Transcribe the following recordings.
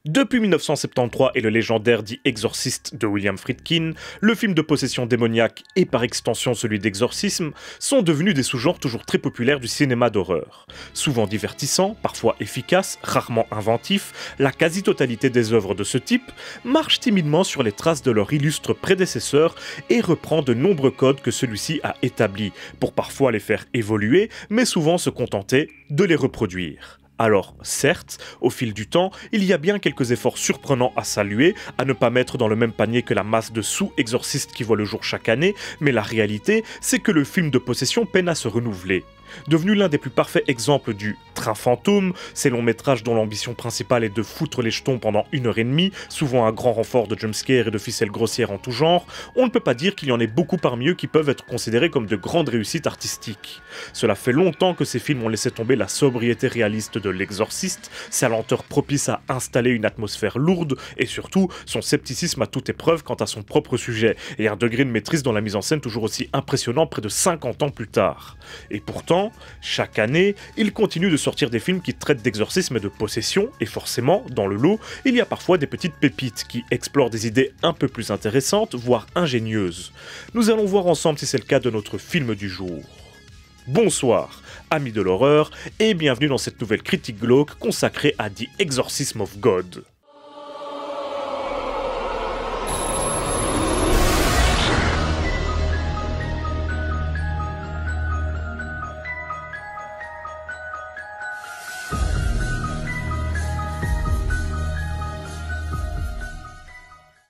Depuis 1973 et le légendaire The Exorcist de William Friedkin, le film de possession démoniaque et par extension celui d'exorcisme sont devenus des sous-genres toujours très populaires du cinéma d'horreur. Souvent divertissants, parfois efficaces, rarement inventifs, la quasi-totalité des œuvres de ce type marche timidement sur les traces de leur illustre prédécesseur et reprend de nombreux codes que celui-ci a établis, pour parfois les faire évoluer, mais souvent se contenter de les reproduire. Alors, certes, au fil du temps, il y a bien quelques efforts surprenants à saluer, à ne pas mettre dans le même panier que la masse de sous-exorcistes qui voient le jour chaque année, mais la réalité, c'est que le film de possession peine à se renouveler. Devenu l'un des plus parfaits exemples du train fantôme, ces longs métrages dont l'ambition principale est de foutre les jetons pendant 1h30, souvent à grand renfort de jumpscares et de ficelles grossières en tout genre, on ne peut pas dire qu'il y en ait beaucoup parmi eux qui peuvent être considérés comme de grandes réussites artistiques. Cela fait longtemps que ces films ont laissé tomber la sobriété réaliste de l'exorciste, sa lenteur propice à installer une atmosphère lourde, et surtout son scepticisme à toute épreuve quant à son propre sujet, et un degré de maîtrise dans la mise en scène toujours aussi impressionnant près de 50 ans plus tard. Et pourtant, chaque année, il continue de sortir des films qui traitent d'exorcisme et de possession, et forcément, dans le lot, il y a parfois des petites pépites qui explorent des idées un peu plus intéressantes, voire ingénieuses. Nous allons voir ensemble si c'est le cas de notre film du jour. Bonsoir, amis de l'horreur, et bienvenue dans cette nouvelle critique glauque consacrée à The Exorcism of God.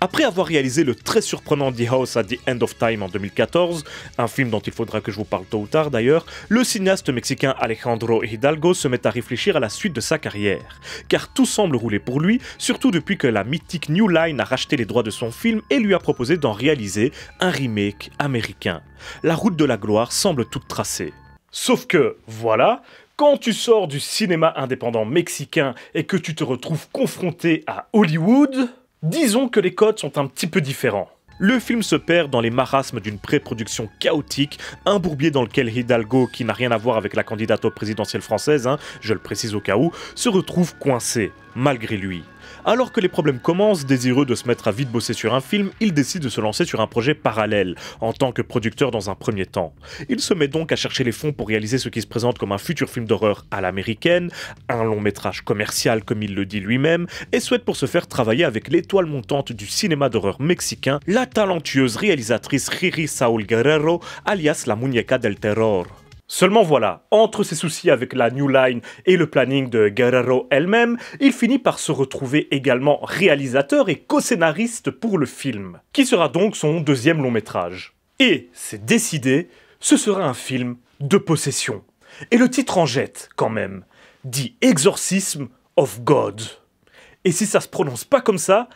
Après avoir réalisé le très surprenant The House at the End of Time en 2014, un film dont il faudra que je vous parle tôt ou tard d'ailleurs, le cinéaste mexicain Alejandro Hidalgo se met à réfléchir à la suite de sa carrière. Car tout semble rouler pour lui, surtout depuis que la mythique New Line a racheté les droits de son film et lui a proposé d'en réaliser un remake américain. La route de la gloire semble toute tracée. Sauf que, voilà, quand tu sors du cinéma indépendant mexicain et que tu te retrouves confronté à Hollywood, disons que les codes sont un petit peu différents. Le film se perd dans les marasmes d'une pré-production chaotique, un bourbier dans lequel Hidalgo, qui n'a rien à voir avec la candidate présidentielle française, je le précise au cas où, se retrouve coincé, malgré lui. Alors que les problèmes commencent, désireux de se mettre à vite bosser sur un film, il décide de se lancer sur un projet parallèle, en tant que producteur dans un premier temps. Il se met donc à chercher les fonds pour réaliser ce qui se présente comme un futur film d'horreur à l'américaine, un long métrage commercial comme il le dit lui-même, et souhaite pour ce faire travailler avec l'étoile montante du cinéma d'horreur mexicain, la talentueuse réalisatrice Riri Saúl Guerrero, alias la Muñeca del Terror. Seulement voilà, entre ses soucis avec la New Line et le planning de Guerrero elle-même, il finit par se retrouver également réalisateur et co-scénariste pour le film, qui sera donc son deuxième long métrage. Et, c'est décidé, ce sera un film de possession. Et le titre en jette, quand même, The Exorcism of God. Et si ça se prononce pas comme ça,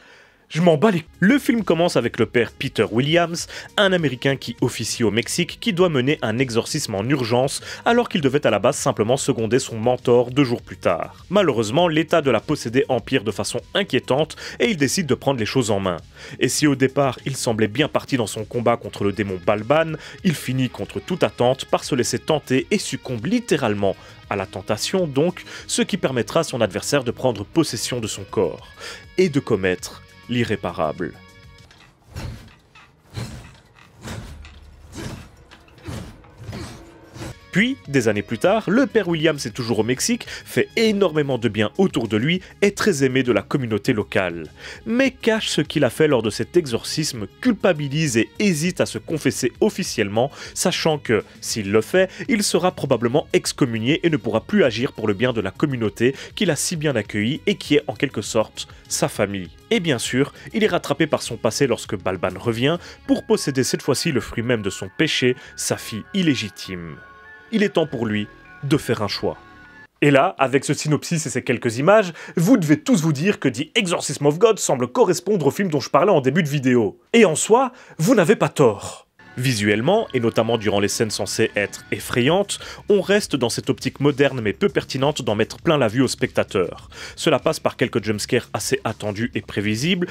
je m'en bats les... Le film commence avec le père Peter Williams, un Américain qui officie au Mexique, qui doit mener un exorcisme en urgence, alors qu'il devait à la base simplement seconder son mentor 2 jours plus tard. Malheureusement, l'état de la possédée empire de façon inquiétante, et il décide de prendre les choses en main. Et si au départ, il semblait bien parti dans son combat contre le démon Balban, il finit contre toute attente par se laisser tenter et succombe littéralement à la tentation donc, ce qui permettra à son adversaire de prendre possession de son corps, et de commettre l'irréparable. Puis, des années plus tard, le père Williams est toujours au Mexique, fait énormément de bien autour de lui, est très aimé de la communauté locale. Mais cache ce qu'il a fait lors de cet exorcisme, culpabilise et hésite à se confesser officiellement, sachant que, s'il le fait, il sera probablement excommunié et ne pourra plus agir pour le bien de la communauté qu'il a si bien accueillie et qui est en quelque sorte sa famille. Et bien sûr, il est rattrapé par son passé lorsque Balban revient, pour posséder cette fois-ci le fruit même de son péché, sa fille illégitime. Il est temps pour lui de faire un choix. Et là, avec ce synopsis et ces quelques images, vous devez tous vous dire que The Exorcism of God semble correspondre au film dont je parlais en début de vidéo. Et en soi, vous n'avez pas tort. Visuellement, et notamment durant les scènes censées être effrayantes, on reste dans cette optique moderne mais peu pertinente d'en mettre plein la vue au spectateur. Cela passe par quelques jumpscares assez attendus et prévisibles,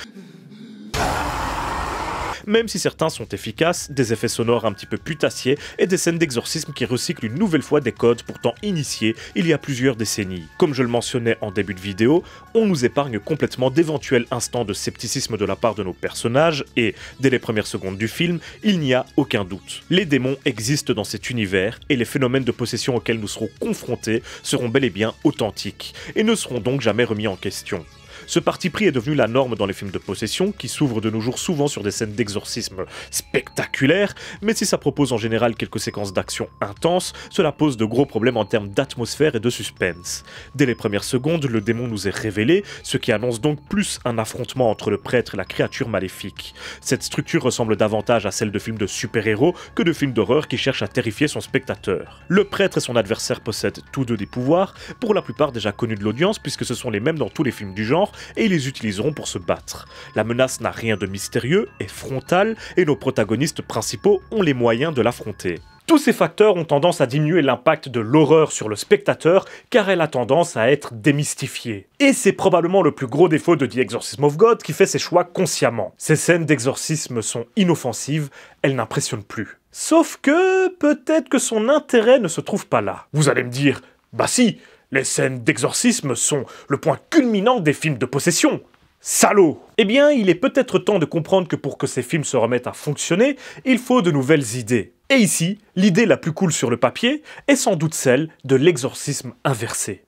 même si certains sont efficaces, des effets sonores un petit peu putassiers et des scènes d'exorcisme qui recyclent une nouvelle fois des codes pourtant initiés il y a plusieurs décennies. Comme je le mentionnais en début de vidéo, on nous épargne complètement d'éventuels instants de scepticisme de la part de nos personnages et, dès les premières secondes du film, il n'y a aucun doute. Les démons existent dans cet univers et les phénomènes de possession auxquels nous serons confrontés seront bel et bien authentiques et ne seront donc jamais remis en question. Ce parti pris est devenu la norme dans les films de possession, qui s'ouvrent de nos jours souvent sur des scènes d'exorcisme spectaculaires, mais si ça propose en général quelques séquences d'action intenses, cela pose de gros problèmes en termes d'atmosphère et de suspense. Dès les premières secondes, le démon nous est révélé, ce qui annonce donc plus un affrontement entre le prêtre et la créature maléfique. Cette structure ressemble davantage à celle de films de super-héros que de films d'horreur qui cherchent à terrifier son spectateur. Le prêtre et son adversaire possèdent tous deux des pouvoirs, pour la plupart déjà connus de l'audience puisque ce sont les mêmes dans tous les films du genre, et ils les utiliseront pour se battre. La menace n'a rien de mystérieux, est frontale, et nos protagonistes principaux ont les moyens de l'affronter. Tous ces facteurs ont tendance à diminuer l'impact de l'horreur sur le spectateur, car elle a tendance à être démystifiée. Et c'est probablement le plus gros défaut de The Exorcism of God qui fait ses choix consciemment. Ces scènes d'exorcisme sont inoffensives, elles n'impressionnent plus. Sauf que peut-être que son intérêt ne se trouve pas là. Vous allez me dire, bah si, les scènes d'exorcisme sont le point culminant des films de possession. Salaud! Eh bien, il est peut-être temps de comprendre que pour que ces films se remettent à fonctionner, il faut de nouvelles idées. Et ici, l'idée la plus cool sur le papier est sans doute celle de l'exorcisme inversé.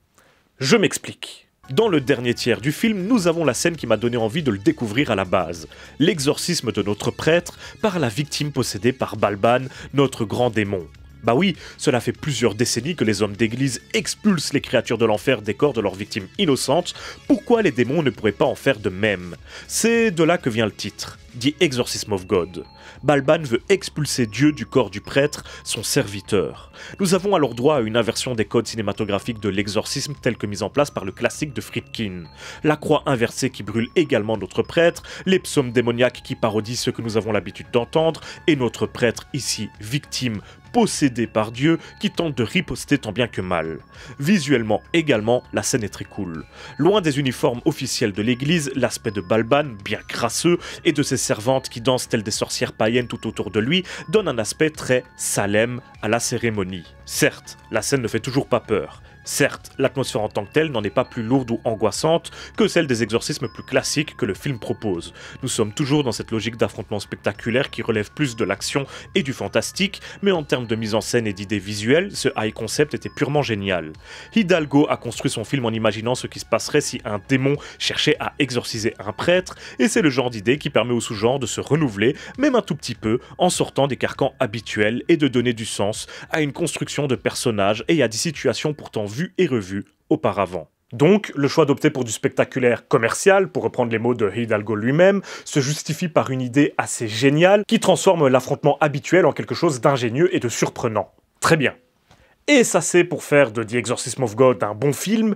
Je m'explique. Dans le dernier tiers du film, nous avons la scène qui m'a donné envie de le découvrir à la base. L'exorcisme de notre prêtre par la victime possédée par Balban, notre grand démon. Bah oui, cela fait plusieurs décennies que les hommes d'église expulsent les créatures de l'enfer des corps de leurs victimes innocentes, pourquoi les démons ne pourraient pas en faire de même? C'est de là que vient le titre, The Exorcism of God. Balban veut expulser Dieu du corps du prêtre, son serviteur. Nous avons alors droit à une inversion des codes cinématographiques de l'exorcisme telle que mise en place par le classique de Friedkin. La croix inversée qui brûle également notre prêtre, les psaumes démoniaques qui parodient ce que nous avons l'habitude d'entendre, et notre prêtre ici victime, possédé par Dieu, qui tente de riposter tant bien que mal. Visuellement également, la scène est très cool. Loin des uniformes officiels de l'église, l'aspect de Balban, bien crasseux, et de ses servantes qui dansent telles des sorcières païennes tout autour de lui, donne un aspect très Salem à la cérémonie. Certes, la scène ne fait toujours pas peur. Certes, l'atmosphère en tant que telle n'en est pas plus lourde ou angoissante que celle des exorcismes plus classiques que le film propose. Nous sommes toujours dans cette logique d'affrontement spectaculaire qui relève plus de l'action et du fantastique, mais en termes de mise en scène et d'idées visuelles, ce high concept était purement génial. Hidalgo a construit son film en imaginant ce qui se passerait si un démon cherchait à exorciser un prêtre, et c'est le genre d'idée qui permet au sous-genre de se renouveler, même un tout petit peu, en sortant des carcans habituels et de donner du sens à une construction de personnages et à des situations pourtant vues et revues auparavant. Donc, le choix d'opter pour du spectaculaire commercial, pour reprendre les mots de Hidalgo lui-même, se justifie par une idée assez géniale qui transforme l'affrontement habituel en quelque chose d'ingénieux et de surprenant. Très bien. Et ça c'est pour faire de The Exorcism of God un bon film?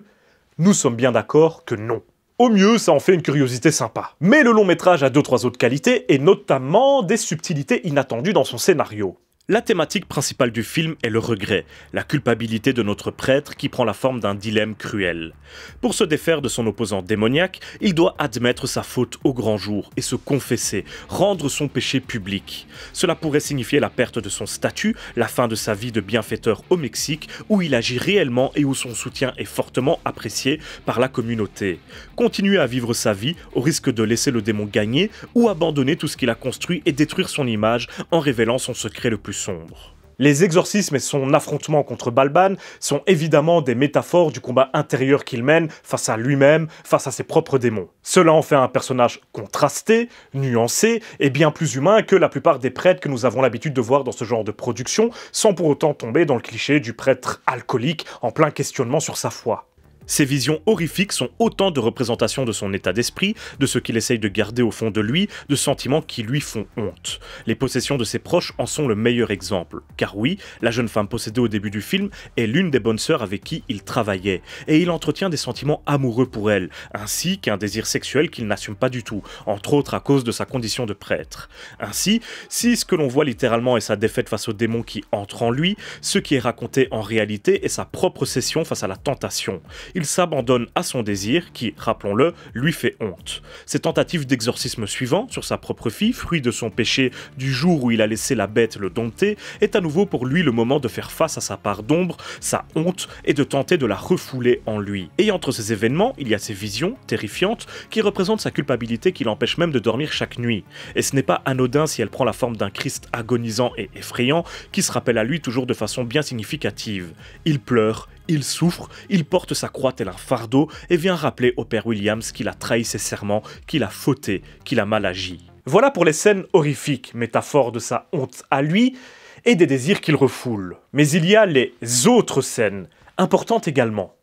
Nous sommes bien d'accord que non. Au mieux, ça en fait une curiosité sympa. Mais le long métrage a 2-3 autres qualités, et notamment des subtilités inattendues dans son scénario. La thématique principale du film est le regret, la culpabilité de notre prêtre qui prend la forme d'un dilemme cruel. Pour se défaire de son opposant démoniaque, il doit admettre sa faute au grand jour et se confesser, rendre son péché public. Cela pourrait signifier la perte de son statut, la fin de sa vie de bienfaiteur au Mexique, où il agit réellement et où son soutien est fortement apprécié par la communauté. Continuer à vivre sa vie au risque de laisser le démon gagner ou abandonner tout ce qu'il a construit et détruire son image en révélant son secret le plus sombre. Les exorcismes et son affrontement contre Balban sont évidemment des métaphores du combat intérieur qu'il mène face à lui-même, face à ses propres démons. Cela en fait un personnage contrasté, nuancé et bien plus humain que la plupart des prêtres que nous avons l'habitude de voir dans ce genre de production, sans pour autant tomber dans le cliché du prêtre alcoolique en plein questionnement sur sa foi. Ces visions horrifiques sont autant de représentations de son état d'esprit, de ce qu'il essaye de garder au fond de lui, de sentiments qui lui font honte. Les possessions de ses proches en sont le meilleur exemple. Car oui, la jeune femme possédée au début du film est l'une des bonnes sœurs avec qui il travaillait, et il entretient des sentiments amoureux pour elle, ainsi qu'un désir sexuel qu'il n'assume pas du tout, entre autres à cause de sa condition de prêtre. Ainsi, si ce que l'on voit littéralement est sa défaite face au démon qui entre en lui, ce qui est raconté en réalité est sa propre cession face à la tentation. il s'abandonne à son désir qui, rappelons-le, lui fait honte. Ses tentatives d'exorcisme suivant sur sa propre fille, fruit de son péché du jour où il a laissé la bête le dompter, est à nouveau pour lui le moment de faire face à sa part d'ombre, sa honte, et de tenter de la refouler en lui. Et entre ces événements, il y a ces visions terrifiantes qui représentent sa culpabilité qui l'empêche même de dormir chaque nuit. Et ce n'est pas anodin si elle prend la forme d'un Christ agonisant et effrayant qui se rappelle à lui toujours de façon bien significative. Il pleure, il souffre, il porte sa croix tel un fardeau et vient rappeler au père Williams qu'il a trahi ses serments, qu'il a fauté, qu'il a mal agi. Voilà pour les scènes horrifiques, métaphore de sa honte à lui et des désirs qu'il refoule. Mais il y a les autres scènes, importantes également.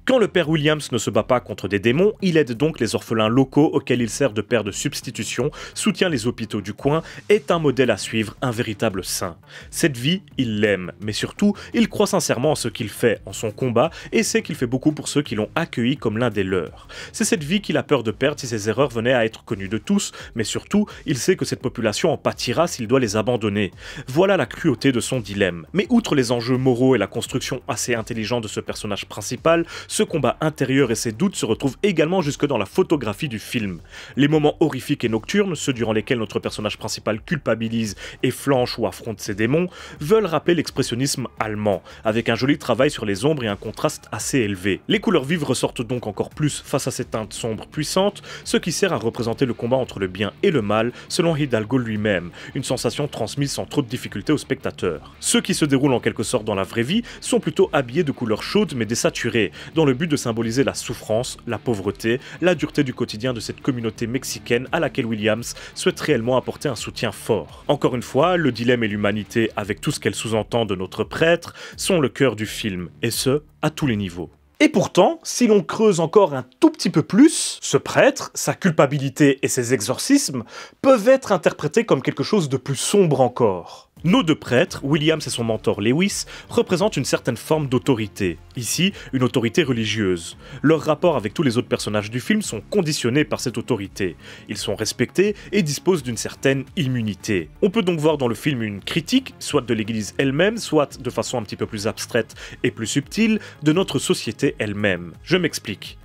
Quand le père Williams ne se bat pas contre des démons, il aide donc les orphelins locaux auxquels il sert de père de substitution, soutient les hôpitaux du coin, est un modèle à suivre, un véritable saint. Cette vie, il l'aime, mais surtout, il croit sincèrement en ce qu'il fait, en son combat, et sait qu'il fait beaucoup pour ceux qui l'ont accueilli comme l'un des leurs. C'est cette vie qu'il a peur de perdre si ses erreurs venaient à être connues de tous, mais surtout, il sait que cette population en pâtira s'il doit les abandonner. Voilà la cruauté de son dilemme. Mais outre les enjeux moraux et la construction assez intelligente de ce personnage principal, ce combat intérieur et ses doutes se retrouvent également jusque dans la photographie du film. Les moments horrifiques et nocturnes, ceux durant lesquels notre personnage principal culpabilise et flanche ou affronte ses démons, veulent rappeler l'expressionnisme allemand, avec un joli travail sur les ombres et un contraste assez élevé. Les couleurs vives ressortent donc encore plus face à ces teintes sombres puissantes, ce qui sert à représenter le combat entre le bien et le mal, selon Hidalgo lui-même, une sensation transmise sans trop de difficulté au spectateur. Ceux qui se déroulent en quelque sorte dans la vraie vie sont plutôt habillés de couleurs chaudes mais désaturées, dans le but de symboliser la souffrance, la pauvreté, la dureté du quotidien de cette communauté mexicaine à laquelle Williams souhaite réellement apporter un soutien fort. Encore une fois, le dilemme et l'humanité, avec tout ce qu'elle sous-entend de notre prêtre, sont le cœur du film, et ce, à tous les niveaux. Et pourtant, si l'on creuse encore un tout petit peu plus, ce prêtre, sa culpabilité et ses exorcismes peuvent être interprétés comme quelque chose de plus sombre encore. Nos deux prêtres, Williams et son mentor Lewis, représentent une certaine forme d'autorité. Ici, une autorité religieuse. Leurs rapports avec tous les autres personnages du film sont conditionnés par cette autorité. Ils sont respectés et disposent d'une certaine immunité. On peut donc voir dans le film une critique, soit de l'Église elle-même, soit de façon un petit peu plus abstraite et plus subtile, de notre société elle-même. Je m'explique.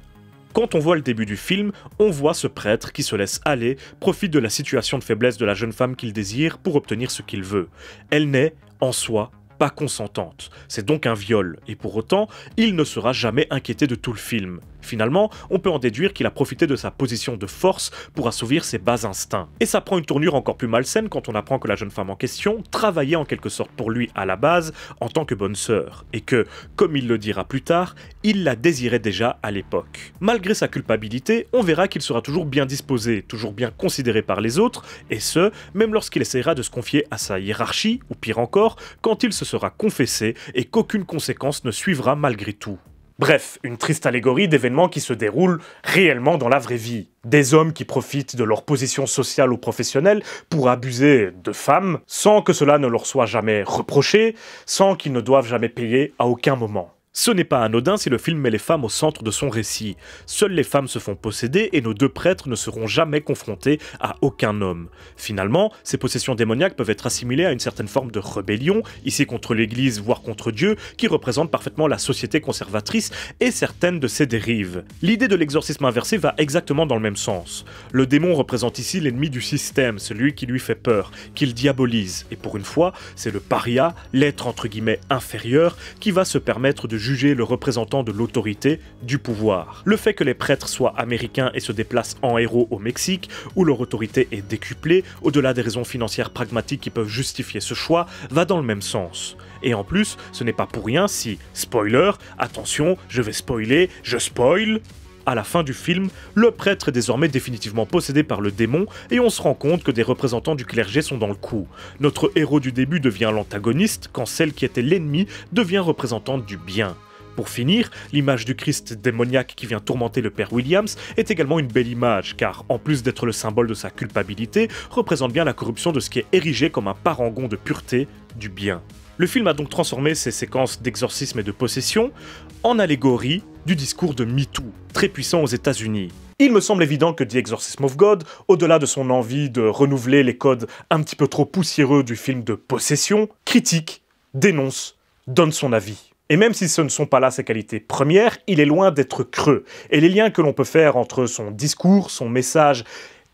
Quand on voit le début du film, on voit ce prêtre qui se laisse aller, profite de la situation de faiblesse de la jeune femme qu'il désire pour obtenir ce qu'il veut. Elle n'est, en soi, pas consentante. C'est donc un viol, et pour autant, il ne sera jamais inquiété de tout le film. Finalement, on peut en déduire qu'il a profité de sa position de force pour assouvir ses bas instincts. Et ça prend une tournure encore plus malsaine quand on apprend que la jeune femme en question travaillait en quelque sorte pour lui à la base en tant que bonne sœur, et que, comme il le dira plus tard, il la désirait déjà à l'époque. Malgré sa culpabilité, on verra qu'il sera toujours bien disposé, toujours bien considéré par les autres, et ce, même lorsqu'il essaiera de se confier à sa hiérarchie, ou pire encore, quand il se sera confessé et qu'aucune conséquence ne suivra malgré tout. Bref, une triste allégorie d'événements qui se déroulent réellement dans la vraie vie. Des hommes qui profitent de leur position sociale ou professionnelle pour abuser de femmes, sans que cela ne leur soit jamais reproché, sans qu'ils ne doivent jamais payer à aucun moment. Ce n'est pas anodin si le film met les femmes au centre de son récit. Seules les femmes se font posséder et nos deux prêtres ne seront jamais confrontés à aucun homme. Finalement, ces possessions démoniaques peuvent être assimilées à une certaine forme de rébellion, ici contre l'Église, voire contre Dieu, qui représente parfaitement la société conservatrice et certaines de ses dérives. L'idée de l'exorcisme inversé va exactement dans le même sens. Le démon représente ici l'ennemi du système, celui qui lui fait peur, qu'il diabolise, et pour une fois, c'est le paria, l'être entre guillemets inférieur, qui va se permettre de juger le représentant de l'autorité, du pouvoir. Le fait que les prêtres soient américains et se déplacent en héros au Mexique, où leur autorité est décuplée, au-delà des raisons financières pragmatiques qui peuvent justifier ce choix, va dans le même sens. Et en plus, ce n'est pas pour rien si, spoiler, attention, je vais spoiler, je spoil. À la fin du film, le prêtre est désormais définitivement possédé par le démon et on se rend compte que des représentants du clergé sont dans le coup. Notre héros du début devient l'antagoniste quand celle qui était l'ennemi devient représentante du bien. Pour finir, l'image du Christ démoniaque qui vient tourmenter le père Williams est également une belle image, car en plus d'être le symbole de sa culpabilité, représente bien la corruption de ce qui est érigé comme un parangon de pureté du bien. Le film a donc transformé ces séquences d'exorcisme et de possession en allégorie du discours de MeToo, très puissant aux États-Unis. Il me semble évident que The Exorcism of God, au-delà de son envie de renouveler les codes un petit peu trop poussiéreux du film de possession, critique, dénonce, donne son avis. Et même si ce ne sont pas là ses qualités premières, il est loin d'être creux. Et les liens que l'on peut faire entre son discours, son message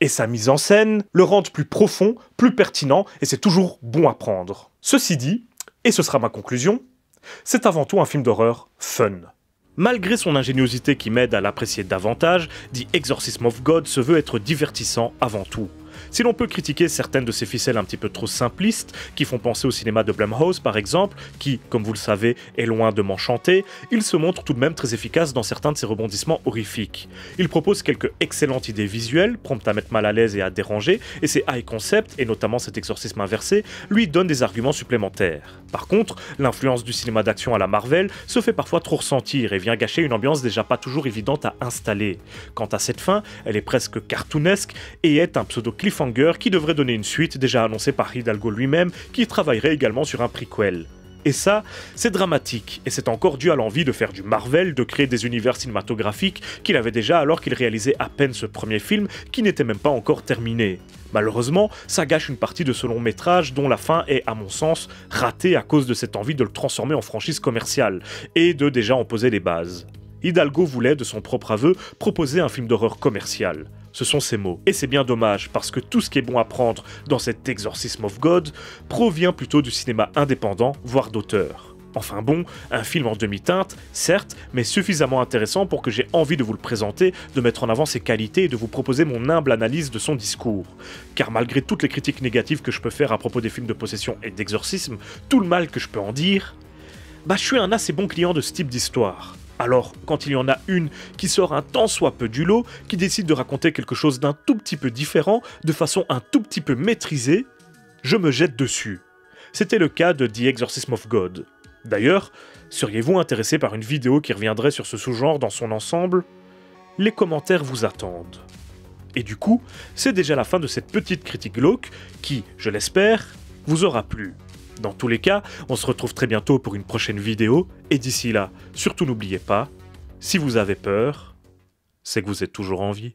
et sa mise en scène le rendent plus profond, plus pertinent, et c'est toujours bon à prendre. Ceci dit, et ce sera ma conclusion, c'est avant tout un film d'horreur fun. Malgré son ingéniosité qui m'aide à l'apprécier davantage, The Exorcism of God se veut être divertissant avant tout. Si l'on peut critiquer certaines de ses ficelles un petit peu trop simplistes, qui font penser au cinéma de Blumhouse par exemple, qui, comme vous le savez, est loin de m'enchanter, il se montre tout de même très efficace dans certains de ses rebondissements horrifiques. Il propose quelques excellentes idées visuelles, promptes à mettre mal à l'aise et à déranger, et ses high concepts, et notamment cet exorcisme inversé, lui donnent des arguments supplémentaires. Par contre, l'influence du cinéma d'action à la Marvel se fait parfois trop ressentir et vient gâcher une ambiance déjà pas toujours évidente à installer. Quant à cette fin, elle est presque cartoonesque et est un pseudo-cliffhanger qui devrait donner une suite déjà annoncée par Hidalgo lui-même, qui travaillerait également sur un prequel. Et ça, c'est dramatique, et c'est encore dû à l'envie de faire du Marvel, de créer des univers cinématographiques qu'il avait déjà alors qu'il réalisait à peine ce premier film qui n'était même pas encore terminé. Malheureusement, ça gâche une partie de ce long métrage dont la fin est, à mon sens, ratée à cause de cette envie de le transformer en franchise commerciale, et de déjà en poser les bases. Hidalgo voulait, de son propre aveu, proposer un film d'horreur commercial. Ce sont ses mots. Et c'est bien dommage, parce que tout ce qui est bon à prendre dans cet Exorcism of God provient plutôt du cinéma indépendant, voire d'auteur. Enfin bon, un film en demi-teinte, certes, mais suffisamment intéressant pour que j'ai envie de vous le présenter, de mettre en avant ses qualités et de vous proposer mon humble analyse de son discours. Car malgré toutes les critiques négatives que je peux faire à propos des films de possession et d'exorcisme, tout le mal que je peux en dire, je suis un assez bon client de ce type d'histoire. Alors, quand il y en a une qui sort un tant soit peu du lot, qui décide de raconter quelque chose d'un tout petit peu différent, de façon un tout petit peu maîtrisée, je me jette dessus. C'était le cas de The Exorcism of God. D'ailleurs, seriez-vous intéressé par une vidéo qui reviendrait sur ce sous-genre dans son ensemble ? Les commentaires vous attendent. Et du coup, c'est déjà la fin de cette petite critique glauque qui, je l'espère, vous aura plu. Dans tous les cas, on se retrouve très bientôt pour une prochaine vidéo, et d'ici là, surtout n'oubliez pas, si vous avez peur, c'est que vous êtes toujours en vie.